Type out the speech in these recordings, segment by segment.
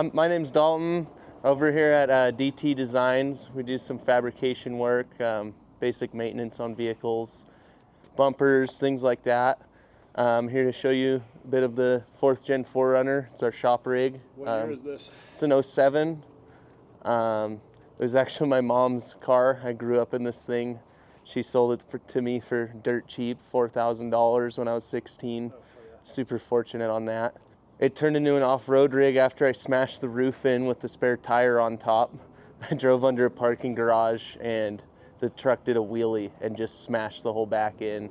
My name's Dalton. Over here at DT Designs, we do some fabrication work, basic maintenance on vehicles, bumpers, things like that. I'm here to show you a bit of the 4th Gen 4runner. It's our shop rig. What year is this? It's an '07. It was actually my mom's car. I grew up in this thing. She sold it to me for dirt cheap, $4,000 when I was 16. Super fortunate on that. It turned into an off-road rig after I smashed the roof in with the spare tire on top. I drove under a parking garage and the truck did a wheelie and just smashed the whole back in.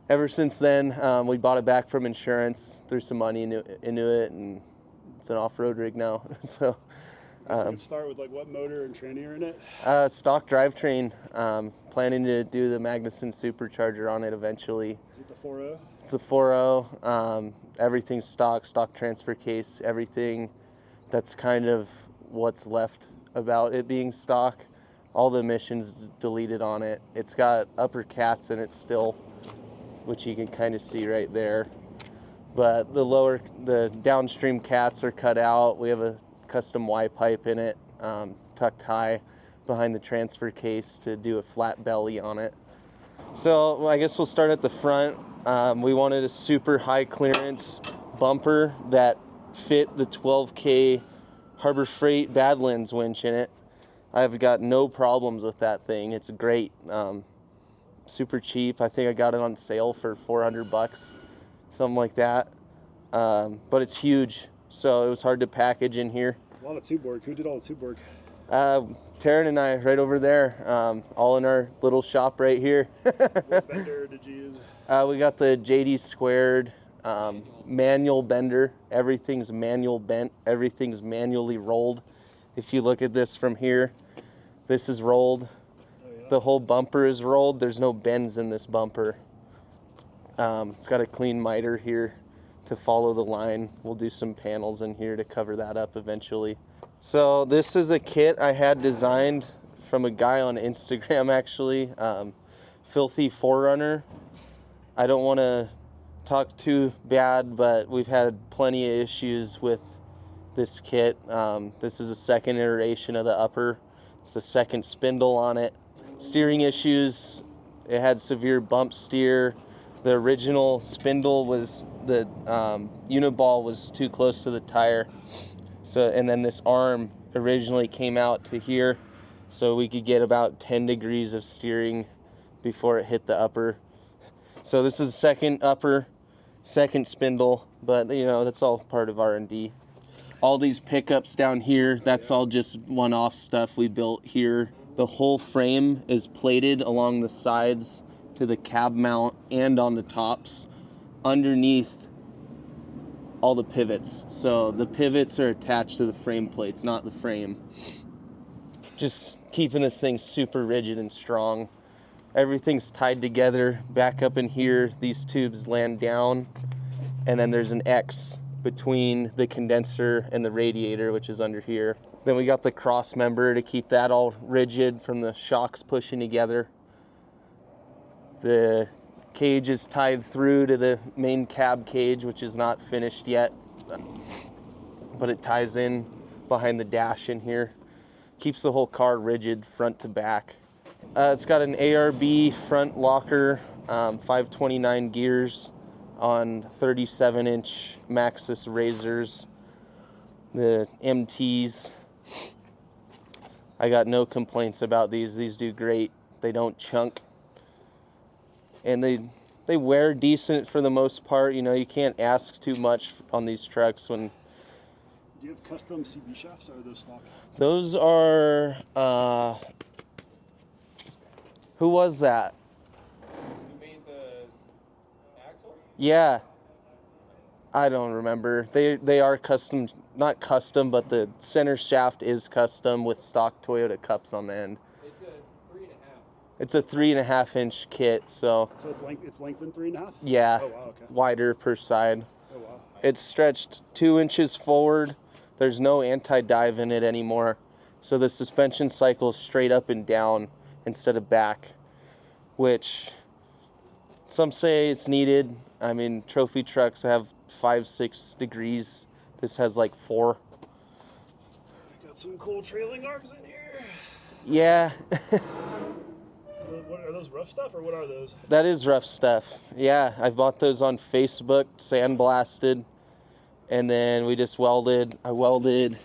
Ever since then, we bought it back from insurance, threw some money into it, and it's an off-road rig now. So, let's start with like what motor and tranny are in it? Stock drivetrain. Planning to do the Magnuson supercharger on it eventually. Is it the 4.0? It's a 4.0. Everything's stock transfer case, everything. That's kind of what's left about it being stock. All the emissions deleted on it. It's got upper cats in it still, which you can kind of see right there. But the downstream cats are cut out. We have a custom Y pipe in it, tucked high behind the transfer case to do a flat belly on it. So I guess we'll start at the front. We wanted a super high clearance bumper that fit the 12K Harbor Freight Badlands winch in it. I've got no problems with that thing. It's great. Super cheap. I think I got it on sale for $400, something like that. But it's huge, so it was hard to package in here. A lot of tube work. Who did all the tube work? Taryn and I, right over there, all in our little shop right here. What bender did you use? We got the JD squared manual bender. Everything's manual bent. Everything's manually rolled. If you look at this from here, this is rolled. Oh, yeah. The whole bumper is rolled. There's no bends in this bumper. It's got a clean miter here to follow the line. We'll do some panels in here to cover that up eventually. So this is a kit I had designed from a guy on Instagram actually, Filthy 4runner. I don't want to talk too bad, but we've had plenty of issues with this kit. This is a second iteration of the upper. It's the second spindle on it. Steering issues, it had severe bump steer. The original spindle was, the uniball was too close to the tire. So, and then this arm originally came out to here, so we could get about 10 degrees of steering before it hit the upper. So this is second upper, second spindle, but you know, that's all part of R&D. All these pickups down here, that's all just one-off stuff we built here. The whole frame is plated along the sides to the cab mount and on the tops underneath all the pivots. So the pivots are attached to the frame plates, not the frame. Just keeping this thing super rigid and strong. Everything's tied together. Back up in here, these tubes land down, and then there's an X between the condenser and the radiator, which is under here. Then we got the cross member to keep that all rigid from the shocks pushing together. The cage is tied through to the main cab cage, which is not finished yet, but it ties in behind the dash in here. Keeps the whole car rigid front to back. It's got an ARB front locker, 529 gears on 37-inch Maxxis razors. The MTs, I got no complaints about these. These do great. They don't chunk. And they wear decent for the most part. You know, you can't ask too much on these trucks when... Do you have custom CB shafts or are those stock? Those are, who was that? Who made the axle? Yeah. I don't remember. They are custom, not custom, but the center shaft is custom with stock Toyota cups on the end. It's a 3.5. It's a 3.5-inch kit, so. So it's lengthened 3.5? Yeah. Oh, wow, okay. Wider per side. Oh, wow. It's stretched 2 inches forward. There's no anti-dive in it anymore. So the suspension cycle is straight up and down instead of back, which some say it's needed. I mean, trophy trucks have 5-6 degrees. This has like 4. got some cool trailing arms in here. Yeah. What are those, rough stuff, or what are those? That is rough stuff. Yeah, I bought those on Facebook, sandblasted, and then we just I welded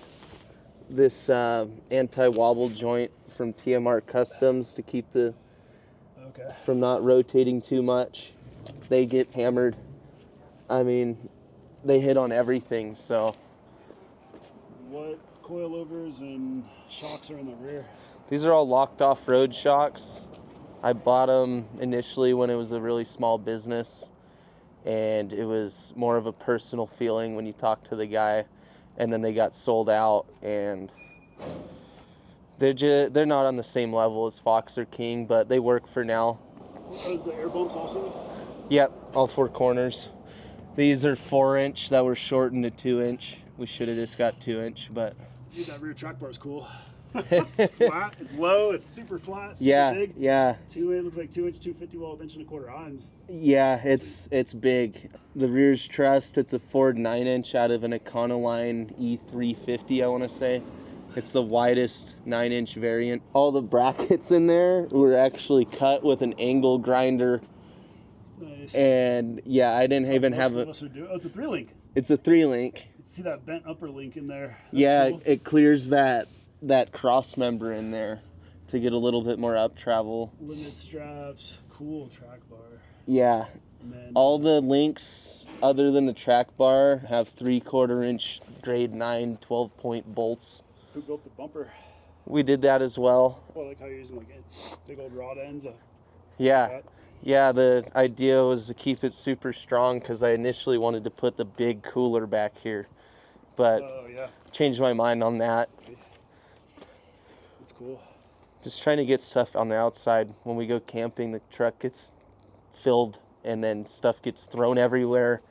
this anti-wobble joint from TMR Customs to keep from not rotating too much. They get hammered. I mean, they hit on everything, so. What coilovers and shocks are in the rear? These are all locked off road shocks. I bought them initially when it was a really small business, and it was more of a personal feeling when you talk to the guy, and then they got sold out, and they're not on the same level as Fox or King, but they work for now. Those the air bumps also? Yep, all 4 corners. These are 4-inch that were shortened to 2-inch. We should have just got 2-inch, but. Dude, that rear track bar is cool. Flat, it's low, it's super flat, super big. Yeah. It looks like 2-inch, 250 wall, 1.25 arms. Yeah, it's big. The rear's trussed. It's a Ford 9-inch out of an Econoline E350, I want to say. It's the widest 9-inch variant. All the brackets in there were actually cut with an angle grinder. Nice. And yeah, I didn't even have Oh, it's a 3-link. It's a 3-link. See that bent upper link in there? That's yeah, cool. It clears that cross member in there to get a little bit more up travel. Limit straps, cool track bar. Yeah. All the links other than the track bar have 3/4 inch grade 9 12-point bolts. Who built the bumper? We did that as well. Well, I like how you're using like big old rod ends. Yeah. Yeah, the idea was to keep it super strong because I initially wanted to put the big cooler back here, but changed my mind on that. That's cool. Just trying to get stuff on the outside. When we go camping, the truck gets filled and then stuff gets thrown everywhere.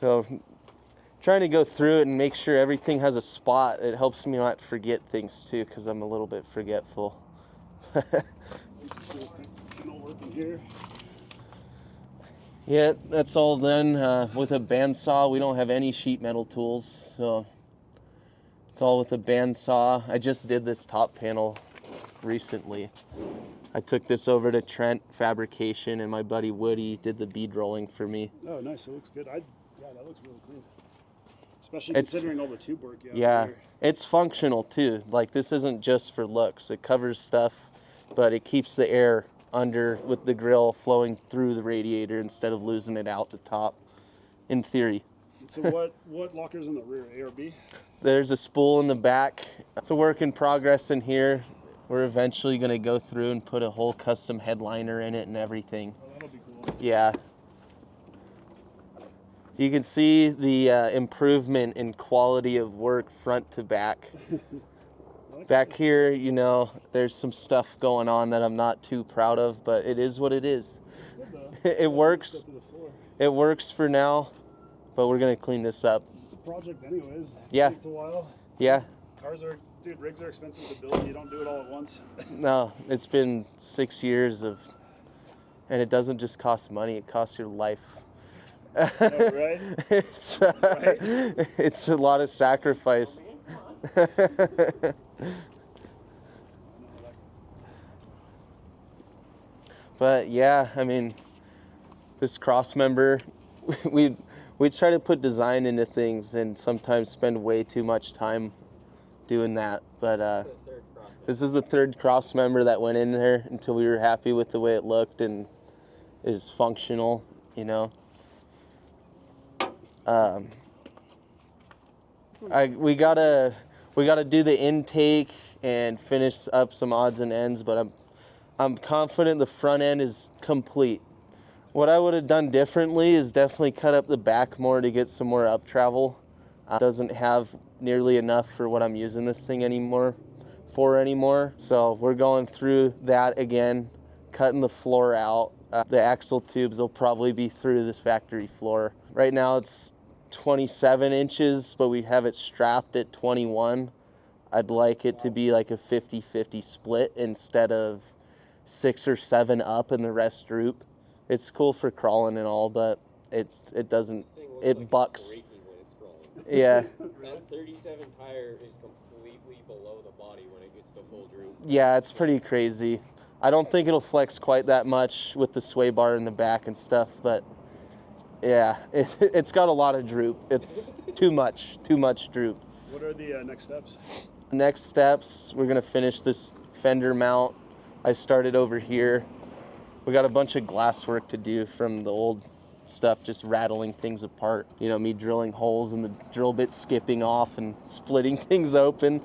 So trying to go through it and make sure everything has a spot. It helps me not forget things too because I'm a little bit forgetful. Here. Yeah, that's all done with a bandsaw. We don't have any sheet metal tools, so it's all with a bandsaw. I just did this top panel recently. I took this over to Trent Fabrication, and my buddy Woody did the bead rolling for me. Oh, nice. It looks good. Yeah, that looks really clean. Especially considering all the tube work. It's functional too. Like, this isn't just for looks. It covers stuff, but it keeps the air under with the grill flowing through the radiator instead of losing it out the top, in theory. So what lockers in the rear, A or B? There's a spool in the back. It's a work in progress in here. We're eventually going to go through and put a whole custom headliner in it and everything. Oh, that'll be cool. Yeah. You can see the improvement in quality of work front to back. Back here, you know, there's some stuff going on that I'm not too proud of, but it is what it is. It works. It works for now, but we're going to clean this up. It's a project anyways. Yeah. It takes a while. Yeah. Rigs are expensive to build. You don't do it all at once. No, it's been 6 years and it doesn't just cost money, it costs your life. Right? It's a lot of sacrifice. But yeah, I mean, this cross member, we try to put design into things and sometimes spend way too much time doing that. But this is the 3rd cross member that went in there until we were happy with the way it looked and is functional, you know. We gotta do the intake and finish up some odds and ends, but I'm confident the front end is complete. What I would have done differently is definitely cut up the back more to get some more up travel. It doesn't have nearly enough for what I'm using this thing anymore. So we're going through that again, cutting the floor out. The axle tubes will probably be through this factory floor. Right now it's 27 inches, but we have it strapped at 21. I'd like it to be like a 50-50 split instead of 6 or 7 up and the rest droop. It's cool for crawling and all, but it bucks. Yeah. That 37 tire is completely below the body when it gets the full droop. Yeah, it's pretty crazy. I don't think it'll flex quite that much with the sway bar in the back and stuff, but yeah, it's got a lot of droop. It's too much droop. What are the next steps? Next steps, we're gonna finish this fender mount. I started over here. We got a bunch of glass work to do from the old stuff, just rattling things apart. You know, me drilling holes and the drill bit skipping off and splitting things open.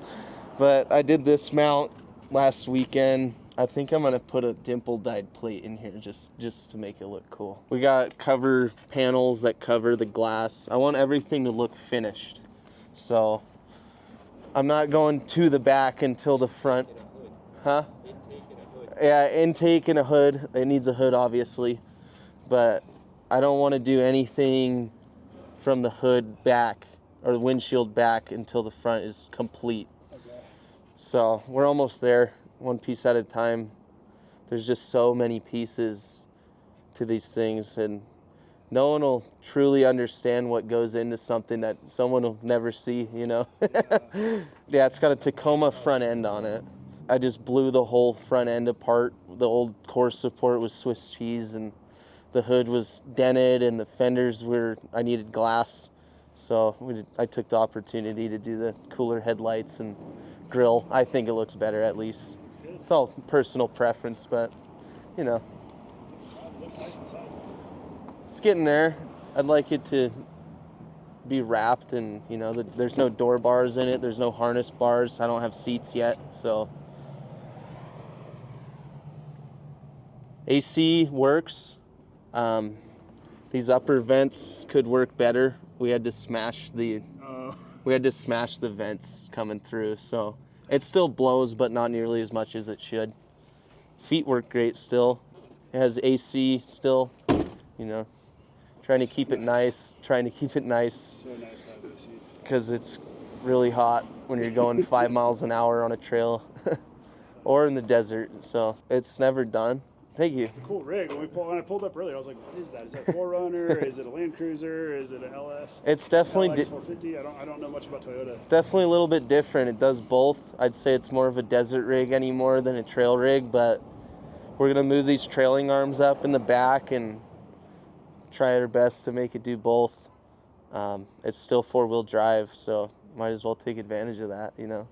But I did this mount last weekend. I think I'm gonna put a dimple dyed plate in here just to make it look cool. We got cover panels that cover the glass. I want everything to look finished. So I'm not going to the back until the front. Huh? Intake and a hood. Yeah, intake and a hood. It needs a hood, obviously. But I don't want to do anything from the hood back or the windshield back until the front is complete. Okay. So we're almost there, one piece at a time. There's just so many pieces to these things, and no one will truly understand what goes into something that someone will never see, you know? Yeah, it's got a Tacoma front end on it. I just blew the whole front end apart. The old core support was Swiss cheese, and the hood was dented, and the fenders I needed glass. So I took the opportunity to do the cooler headlights and grill. I think it looks better, at least. It's all personal preference, but, you know. It looks nice inside. It's getting there. I'd like it to be wrapped, and, you know, there's no door bars in it. There's no harness bars. I don't have seats yet, so. AC works. These upper vents could work better. We had to smash the vents coming through, so it still blows, but not nearly as much as it should. Feet work great still. It has AC still, you know. Trying to keep it nice. So nice to have AC. Because it's really hot when you're going 5 miles an hour on a trail or in the desert, so it's never done. Thank you. It's a cool rig. When I pulled up earlier, I was like, what is that? Is that 4runner? Is it a Land Cruiser? Is it an LS? It's definitely LX 450? I don't know much about Toyota. It's definitely a little bit different. It does both. I'd say it's more of a desert rig anymore than a trail rig, but we're gonna move these trailing arms up in the back and try our best to make it do both. It's still 4-wheel drive, so might as well take advantage of that, you know.